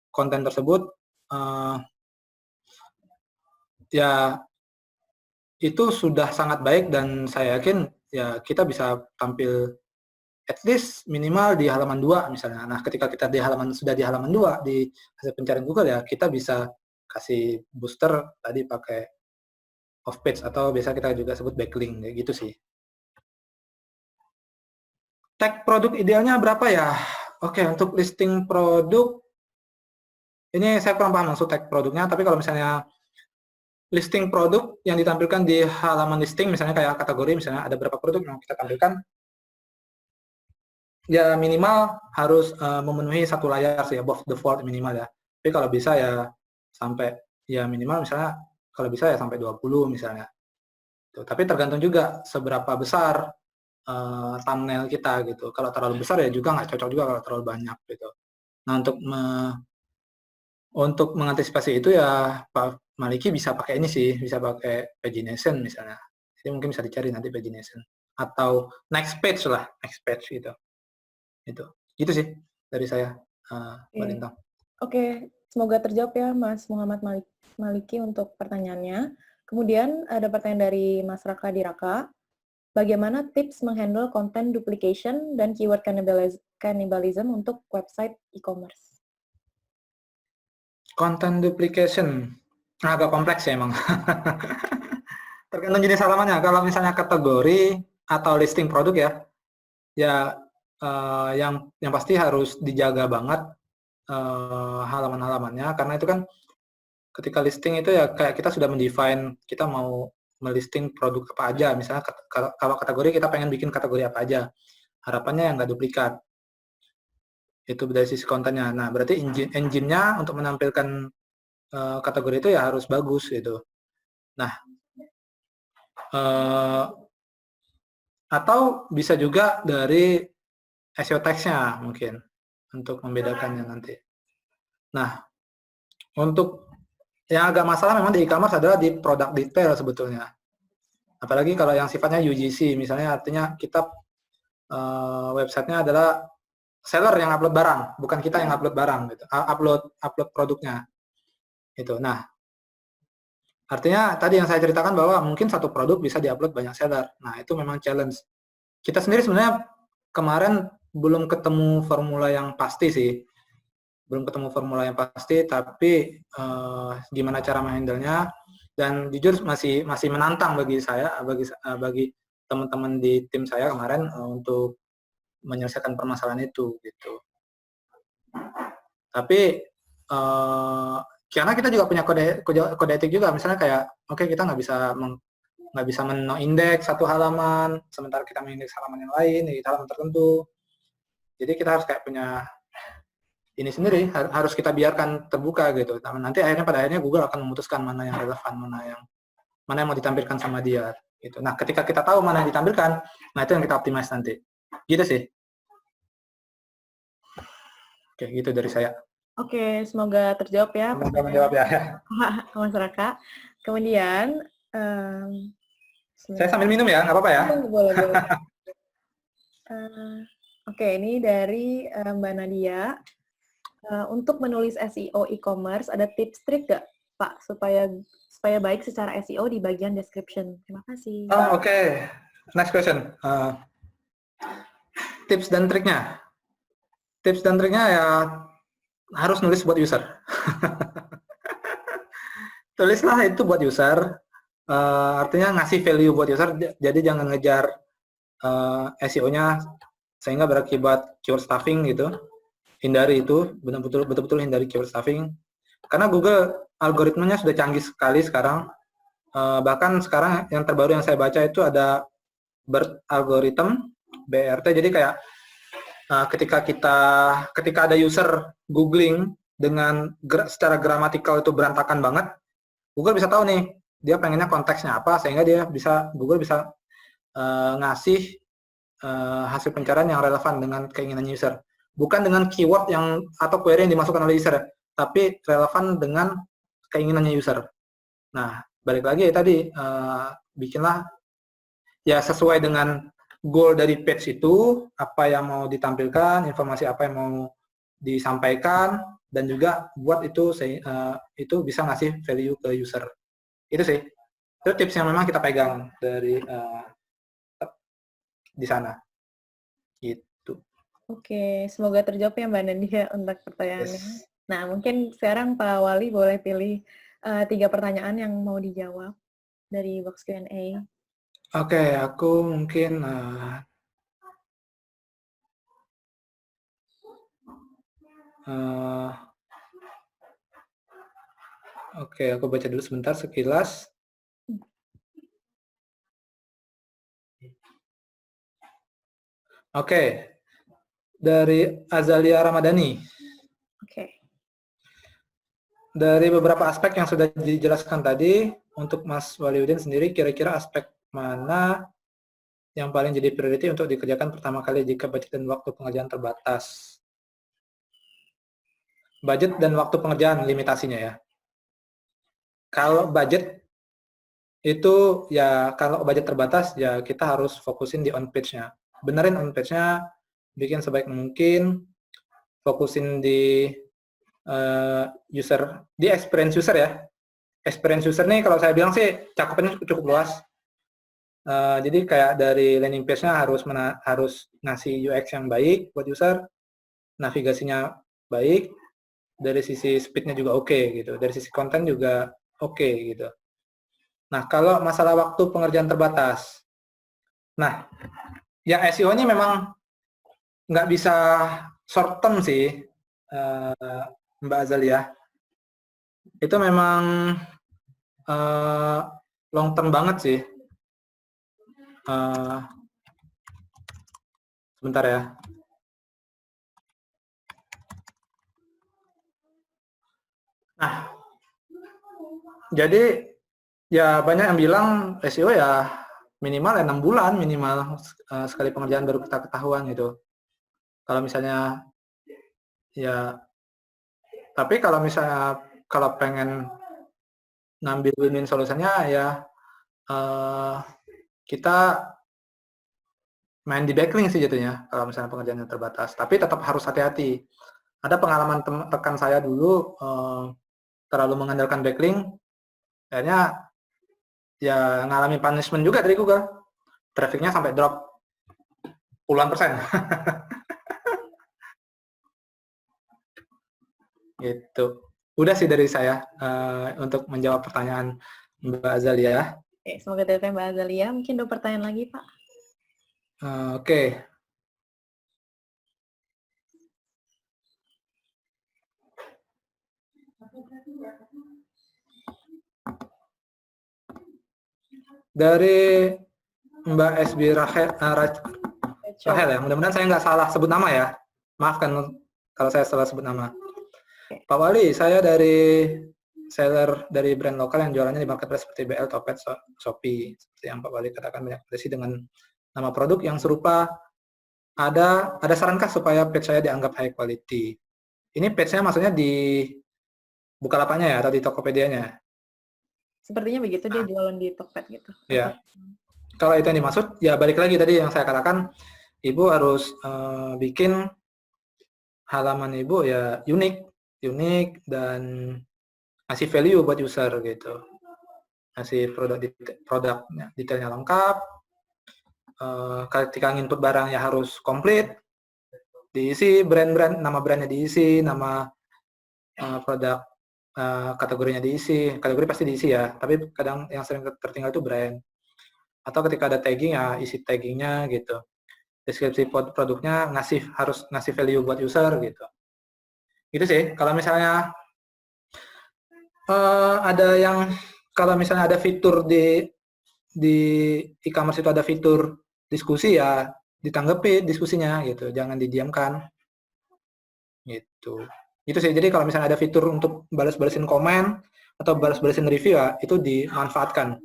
konten tersebut, ya itu sudah sangat baik, dan saya yakin ya kita bisa tampil at least minimal di halaman 2 misalnya. Nah, ketika kita sudah di halaman 2 di hasil pencarian Google, ya kita bisa kasih booster tadi pakai off page atau biasa kita juga sebut backlink, kayak gitu sih. Tag produk idealnya berapa ya? Oke, untuk listing produk ini saya kurang paham maksud tag produknya, tapi kalau misalnya listing produk yang ditampilkan di halaman listing, misalnya kayak kategori, misalnya ada berapa produk yang kita tampilkan, ya minimal harus memenuhi satu layar sih, above the fold minimal ya. Tapi kalau bisa ya sampai, ya minimal misalnya kalau bisa ya sampai 20 misalnya. Tuh, tapi tergantung juga seberapa besar thumbnail kita gitu. Kalau terlalu besar ya juga nggak cocok juga kalau terlalu banyak gitu. Nah, untuk mengantisipasi itu ya Pak Maliki bisa pakai ini sih, bisa pakai pagination misalnya. Jadi mungkin bisa dicari nanti pagination atau next page lah, next page gitu. Itu sih dari saya, Mbak Lintang.
Oke, semoga terjawab ya Mas Muhammad Maliki untuk pertanyaannya. Kemudian ada pertanyaan dari Mas Raka Diraka. bagaimana tips menghandle content duplication dan keyword cannibalism untuk website e-commerce?
Content duplication agak kompleks ya emang. Tergantung jenis halamannya. Kalau misalnya kategori atau listing produk ya yang pasti harus dijaga banget halaman-halamannya, karena itu kan ketika listing itu ya kayak kita sudah mendefine kita mau melisting produk apa aja. Misalnya kalau kategori kita pengen bikin kategori apa aja, harapannya yang nggak duplikat. Itu dari sisi kontennya. Nah, berarti engine-nya untuk menampilkan kategori itu ya harus bagus gitu. Nah, atau bisa juga dari SEO text-nya mungkin untuk membedakannya nanti. Nah, untuk yang agak masalah memang di e-commerce adalah di product detail sebetulnya. Apalagi kalau yang sifatnya UGC, misalnya artinya kita websitenya adalah seller yang upload barang, bukan kita yang upload barang gitu, upload produknya. Itu. Nah, artinya tadi yang saya ceritakan bahwa mungkin satu produk bisa diupload banyak seller. Nah, itu memang challenge. Kita sendiri sebenarnya kemarin belum ketemu formula yang pasti sih. Belum ketemu formula yang pasti, tapi gimana cara menghandle-nya, dan jujur masih menantang bagi saya, bagi teman-teman di tim saya kemarin untuk menyelesaikan permasalahan itu gitu. Tapi karena kita juga punya kode etik juga, misalnya kayak oke, kita nggak bisa men-indeks satu halaman sementara kita mengindeks halaman yang lain di halaman tertentu. Jadi kita harus kayak punya ini sendiri, harus kita biarkan terbuka gitu. Nanti pada akhirnya Google akan memutuskan mana yang relevan, mana yang mau ditampilkan sama dia gitu. Nah, ketika kita tahu mana yang ditampilkan, nah itu yang kita optimize nanti. Gitu sih. Oke, gitu dari saya.
Oke, semoga terjawab ya.
Semoga menjawab ya.
Mas Raka. Kemudian
saya sambil minum ya, nggak apa-apa ya?
Boleh. Oke, ini dari Mbak Nadia. Untuk menulis SEO e-commerce, ada tips trik nggak, Pak, supaya baik secara SEO di bagian description? Terima kasih.
Oke. Next question. Tips dan triknya. Tips dan triknya ya harus nulis buat user. Tulislah itu buat user. Artinya ngasih value buat user. Jadi jangan ngejar SEO-nya sehingga berakibat keyword stuffing gitu. Hindari itu, betul-betul hindari keyword stuffing. Karena Google algoritmanya sudah canggih sekali sekarang. Bahkan sekarang yang terbaru yang saya baca itu ada BERT algorithm, BRT. Jadi kayak ketika ada user googling dengan secara gramatikal itu berantakan banget, Google bisa tahu nih dia pengennya konteksnya apa, sehingga Google bisa ngasih hasil pencarian yang relevan dengan keinginan user. Bukan dengan keyword atau query yang dimasukkan oleh user, tapi relevan dengan keinginannya user. Nah, balik lagi tadi, bikinlah ya sesuai dengan goal dari page itu, apa yang mau ditampilkan, informasi apa yang mau disampaikan, dan juga buat itu bisa ngasih value ke user. Itu sih. Itu tips yang memang kita pegang dari di sana. Gitu.
Oke, semoga terjawab ya Mbak Nadia untuk pertanyaannya.
Yes.
Nah, mungkin sekarang Pak Wali boleh pilih 3 pertanyaan yang mau dijawab dari box Q&A.
Oke, aku mungkin oke, aku baca dulu sebentar sekilas. Oke, dari Azalia Ramadhani.
Oke.
Dari beberapa aspek yang sudah dijelaskan tadi, untuk Mas Waliudin sendiri, kira-kira aspek mana yang paling jadi priority untuk dikerjakan pertama kali jika budget dan waktu pengerjaan terbatas? Budget dan waktu pengerjaan limitasinya ya. Kalau budget itu ya, kalau budget terbatas ya kita harus fokusin di on page-nya. Benerin on page-nya, bikin sebaik mungkin, fokusin di di experience user ya. Experience user nih kalau saya bilang sih cakupannya cukup luas. Jadi kayak dari landing page-nya harus ngasih UX yang baik buat user, navigasinya baik, dari sisi speed-nya juga oke gitu, dari sisi konten juga oke gitu. Nah, kalau masalah waktu pengerjaan terbatas, nah, ya SEO ini memang nggak bisa short term sih, Mbak Azalia. Itu memang long term banget sih. Sebentar ya. Nah, jadi ya banyak yang bilang SEO ya minimal 6 bulan minimal sekali pengerjaan baru kita ketahuan gitu. Kalau misalnya ya, tapi kalau misalnya kalau pengen ngambil win-win solusinya ya kita main di backlink sih jatuhnya kalau misalnya pengerjaannya terbatas. Tapi tetap harus hati-hati. Ada pengalaman rekan saya dulu terlalu mengandalkan backlink, akhirnya ya ngalami punishment juga dari Google. Trafficnya sampai drop puluhan persen. Gitu. Udah sih dari saya untuk menjawab pertanyaan Mbak Azalia.
Oke, semoga terjawab Mbak Azalia. Mungkin ada pertanyaan lagi, Pak?
Oke. Dari Mbak SB Rahel ya, mudah-mudahan saya nggak salah sebut nama ya. Maafkan kalau saya salah sebut nama. Pak Wali, saya dari seller dari brand lokal yang jualannya di marketplace seperti BL, Topet, Shopee. Seperti yang Pak Wali katakan, banyak versi dengan nama produk yang serupa. Ada sarankah supaya page saya dianggap high quality? Ini page-nya maksudnya di Bukalapaknya ya, atau di Tokopedia-nya?
Sepertinya begitu, dia jualan di Tokped gitu.
Ya. Kalau itu yang dimaksud, ya balik lagi tadi yang saya katakan, Ibu harus bikin halaman Ibu ya unik dan ngasih value buat user gitu. Ngasih produknya detailnya lengkap. Ketika nginput barang ya harus komplit. Diisi nama brandnya diisi, nama produk kategorinya diisi. Kategori pasti diisi ya, tapi kadang yang sering tertinggal itu brand. Atau ketika ada tagging ya isi taggingnya gitu. Deskripsi produknya harus ngasih value buat user gitu. Gitu sih. Kalau misalnya kalau misalnya ada fitur di e-commerce itu ada fitur diskusi ya ditanggapi diskusinya gitu, jangan didiamkan gitu. Itu sih. Jadi kalau misalnya ada fitur untuk balas-balasin komen atau balas-balasin review ya itu dimanfaatkan.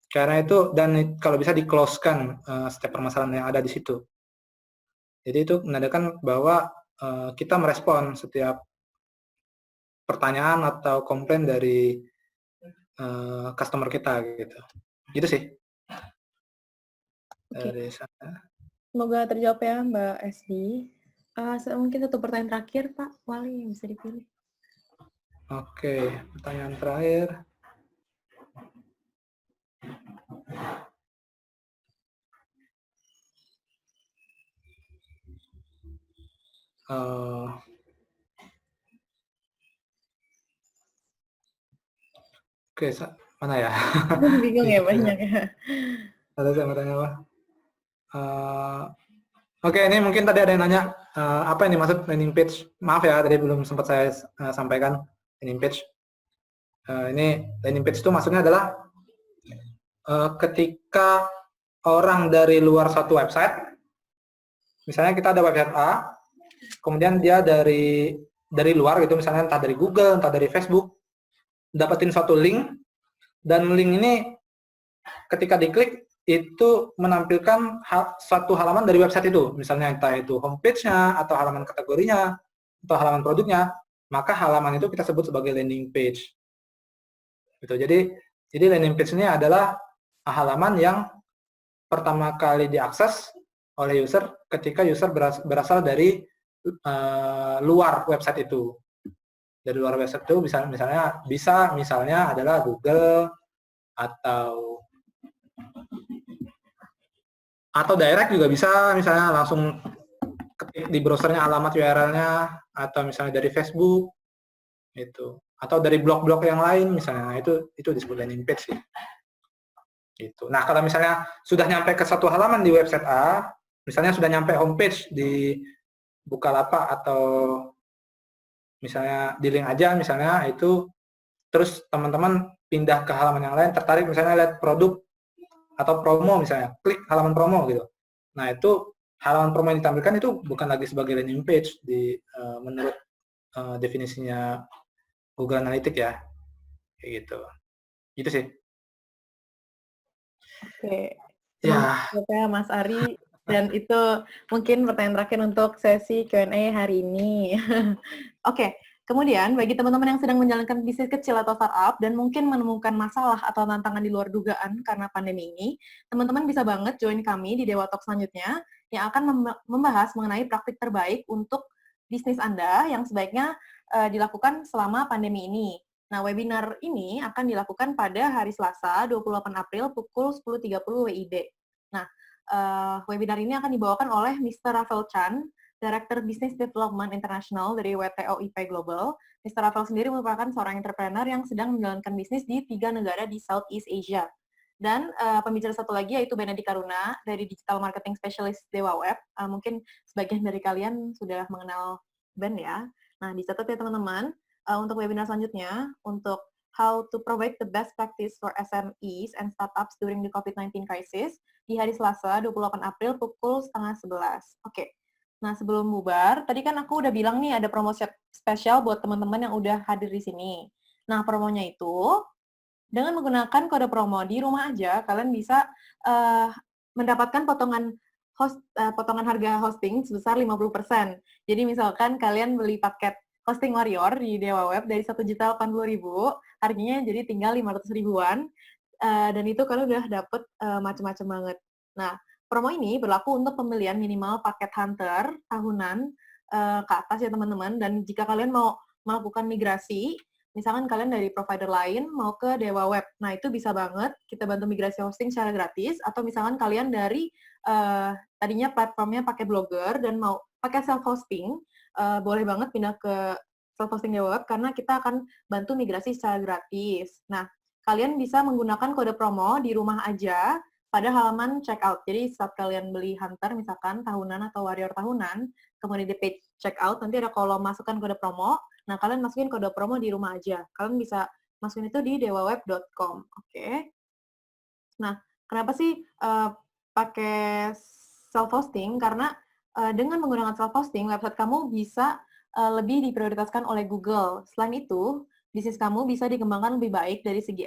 Karena itu, dan kalau bisa di-close-kan setiap permasalahan yang ada di situ. Jadi itu menandakan bahwa kita merespon setiap pertanyaan atau komplain dari customer kita gitu. Gitu sih. Dari sana.
Semoga terjawab ya Mbak SD. Mungkin satu pertanyaan terakhir Pak Wali yang bisa dipilih.
Oke, pertanyaan terakhir. Oke, mana ya?
Bingung ya banyak ya.
Ada saya mau tanya apa? Oke, ini mungkin tadi ada yang nanya apa yang dimaksud landing page. Maaf ya, tadi belum sempat saya sampaikan landing page. Ini landing page itu maksudnya adalah ketika orang dari luar satu website, misalnya kita ada website A, kemudian dia dari luar gitu, misalnya entah dari Google, entah dari Facebook, dapetin suatu link, dan link ini ketika diklik itu menampilkan suatu halaman dari website itu, misalnya entah itu homepage-nya, atau halaman kategorinya, atau halaman produknya, maka halaman itu kita sebut sebagai landing page. Gitu. Jadi landing page ini adalah halaman yang pertama kali diakses oleh user ketika user berasal dari luar website itu. Dari luar website itu misalnya adalah Google atau Atau direct juga bisa, misalnya langsung ketik di browsernya alamat URL-nya, atau misalnya dari Facebook, gitu. Atau dari blog-blog yang lain misalnya, itu disebut landing page sih. Gitu. Nah, kalau misalnya sudah nyampe ke satu halaman di website A, misalnya sudah nyampe homepage di Bukalapak atau misalnya di link aja misalnya, itu terus teman-teman pindah ke halaman yang lain, tertarik misalnya lihat produk atau promo misalnya, klik halaman promo gitu. Nah, itu halaman promo yang ditampilkan itu bukan lagi sebagai landing page menurut definisinya Google Analytics ya. Kayak gitu. Itu sih.
Oke.
Ya.
Semangat ya Mas Ari. Dan itu mungkin pertanyaan terakhir untuk sesi Q&A hari ini. Oke, kemudian bagi teman-teman yang sedang menjalankan bisnis kecil atau startup dan mungkin menemukan masalah atau tantangan di luar dugaan karena pandemi ini, teman-teman bisa banget join kami di Dewa Talk selanjutnya yang akan membahas mengenai praktik terbaik untuk bisnis Anda yang sebaiknya dilakukan selama pandemi ini. Nah, webinar ini akan dilakukan pada hari Selasa, 28 April pukul 10.30 WIB. Nah, webinar ini akan dibawakan oleh Mr. Rafael Chan, Director Business Development International dari WTO IP Global. Mr. Rafael sendiri merupakan seorang entrepreneur yang sedang menjalankan bisnis di 3 negara di Southeast Asia. Dan pembicara satu lagi yaitu Benedict Karuna dari Digital Marketing Specialist Dewa Web. Mungkin sebagian dari kalian sudah mengenal Ben ya. Nah, dicatat ya teman-teman. Untuk webinar selanjutnya, untuk how to provide the best practice for SMEs and startups during the COVID-19 crisis, di hari Selasa, 28 April, pukul 10:30. Oke. Nah, sebelum bubar, tadi kan aku udah bilang nih ada promo spesial buat teman-teman yang udah hadir di sini. Nah, promonya itu, dengan menggunakan kode promo di rumah aja, kalian bisa mendapatkan potongan harga hosting sebesar 50%. Jadi misalkan kalian beli paket hosting Warrior di Dewa Web dari 1.080.000, harganya jadi tinggal 500 ribuan, dan itu kalian udah dapet macam-macam banget. Nah, promo ini berlaku untuk pembelian minimal paket Hunter tahunan ke atas ya teman-teman, dan jika kalian mau melakukan migrasi, misalkan kalian dari provider lain mau ke Dewa Web, nah itu bisa banget kita bantu migrasi hosting secara gratis, atau misalkan kalian dari tadinya platformnya pakai Blogger dan mau pakai self-hosting, boleh banget pindah ke self-hosting Dewa Web karena kita akan bantu migrasi secara gratis. Nah, kalian bisa menggunakan kode promo di rumah aja pada halaman checkout. Jadi saat kalian beli Hunter misalkan tahunan atau Warrior tahunan, kemudian di page checkout nanti ada kolom masukkan kode promo. Nah, kalian masukin kode promo di rumah aja. Kalian bisa masukin itu di dewaweb.com. Oke. Nah, kenapa sih pakai self-hosting? Karena dengan menggunakan self-hosting, website kamu bisa lebih diprioritaskan oleh Google. Selain itu, bisnis kamu bisa dikembangkan lebih baik dari segi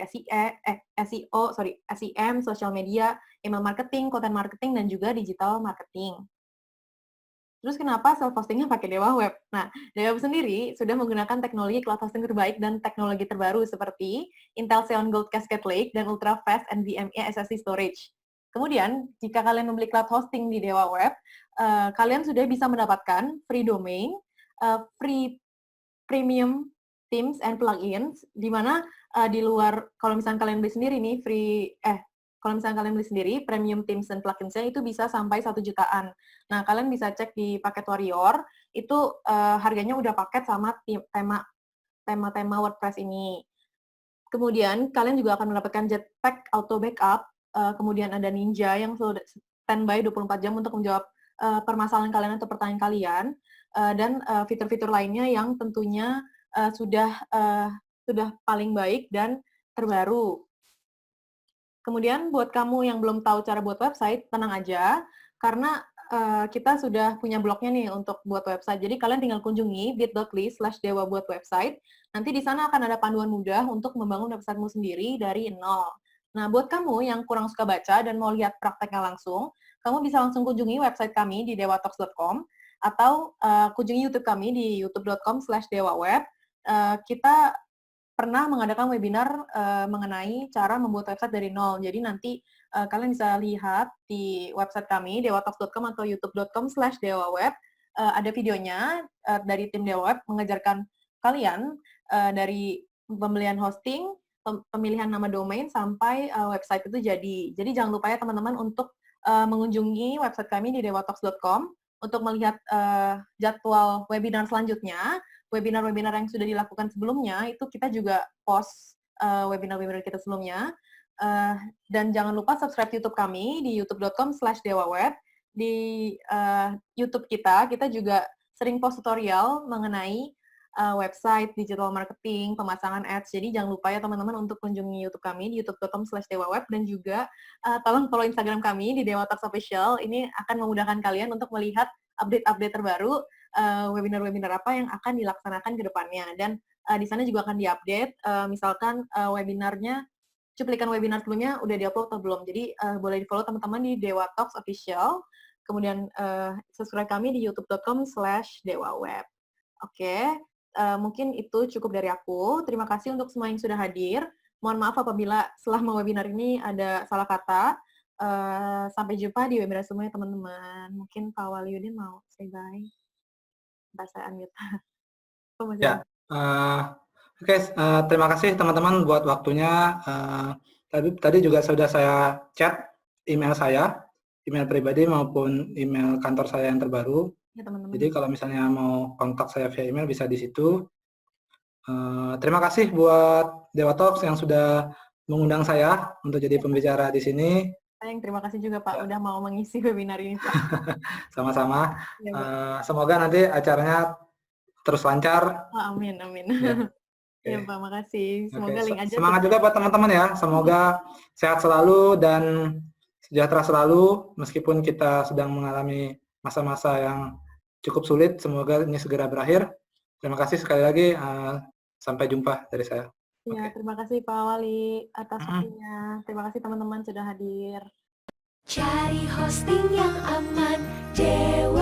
SEM, social media, email marketing, content marketing, dan juga digital marketing. Terus kenapa self-hostingnya pakai Dewa Web? Nah, Dewa Web sendiri sudah menggunakan teknologi cloud hosting terbaik dan teknologi terbaru seperti Intel Xeon Gold Cascade Lake dan Ultra Fast NVMe SSD Storage. Kemudian, jika kalian membeli cloud hosting di Dewa Web, kalian sudah bisa mendapatkan free domain, free premium themes and plugins, di mana di luar, kalau misalnya kalian beli sendiri nih, kalau misalnya kalian beli sendiri, premium themes dan pluginsnya itu bisa sampai 1 jutaan. Nah, kalian bisa cek di paket Warrior, itu harganya udah paket sama tema-tema WordPress ini. Kemudian, kalian juga akan mendapatkan Jetpack Auto Backup, kemudian ada Ninja yang selalu standby 24 jam untuk menjawab permasalahan kalian atau pertanyaan kalian, dan fitur-fitur lainnya yang tentunya sudah paling baik dan terbaru. Kemudian buat kamu yang belum tahu cara buat website, tenang aja, karena kita sudah punya blognya nih untuk buat website. Jadi kalian tinggal kunjungi bit.ly/dewa buat website. Nanti di sana akan ada panduan mudah untuk membangun websitemu sendiri dari nol. Nah, buat kamu yang kurang suka baca dan mau lihat prakteknya langsung, kamu bisa langsung kunjungi website kami di dewatalks.com atau kunjungi YouTube kami di youtube.com/dewaweb. Kita pernah mengadakan webinar mengenai cara membuat website dari nol. Jadi nanti kalian bisa lihat di website kami, dewatalks.com atau youtube.com/dewaweb. Ada videonya dari tim Dewa Web mengajarkan kalian dari pembelian hosting, pemilihan nama domain, sampai website itu jadi. Jadi jangan lupa ya teman-teman untuk mengunjungi website kami di dewatalks.com untuk melihat jadwal webinar selanjutnya. Webinar-webinar yang sudah dilakukan sebelumnya, itu kita juga post webinar-webinar kita sebelumnya. Dan jangan lupa subscribe YouTube kami di youtube.com/dewaweb. Di YouTube kita juga sering post tutorial mengenai website, digital marketing, pemasangan ads. Jadi jangan lupa ya teman-teman untuk kunjungi YouTube kami di youtube.com/dewaweb dan juga tolong follow Instagram kami di Dewa Talks Official. Ini akan memudahkan kalian untuk melihat update-update terbaru webinar-webinar apa yang akan dilaksanakan ke depannya. Dan di sana juga akan diupdate misalkan webinarnya, cuplikan webinar sebelumnya udah diupload atau belum. Jadi boleh di-follow teman-teman di Dewa Talks Official. Kemudian subscribe kami di youtube.com/dewaweb. Oke. Mungkin itu cukup dari aku. Terima kasih untuk semua yang sudah hadir. Mohon maaf apabila selama webinar ini ada salah kata. Sampai jumpa di webinar semuanya, teman-teman. Mungkin Pak Wahyudin mau say bye. Saya unmute.
Ya, oke. Terima kasih teman-teman buat waktunya. Tadi juga sudah saya chat email saya, email pribadi maupun email kantor saya yang terbaru. Ya, teman-teman. Jadi kalau misalnya mau kontak saya via email bisa di situ. Terima kasih buat Dewa Talks yang sudah mengundang saya untuk jadi pembicara di sini.
Terima kasih juga Pak udah mau mengisi webinar ini Pak.
Sama-sama. Semoga nanti acaranya terus lancar.
Amin. Ya Pak, makasih. Semoga link aja.
Semangat juga buat teman-teman ya. Semoga sehat selalu dan sejahtera selalu meskipun kita sedang mengalami masa-masa yang cukup sulit. Semoga ini segera berakhir. Terima kasih sekali lagi. Sampai jumpa dari saya.
Ya, terima kasih Pak Wali atas waktunya. Terima kasih teman-teman sudah hadir.
Cari hosting yang aman, Dewa.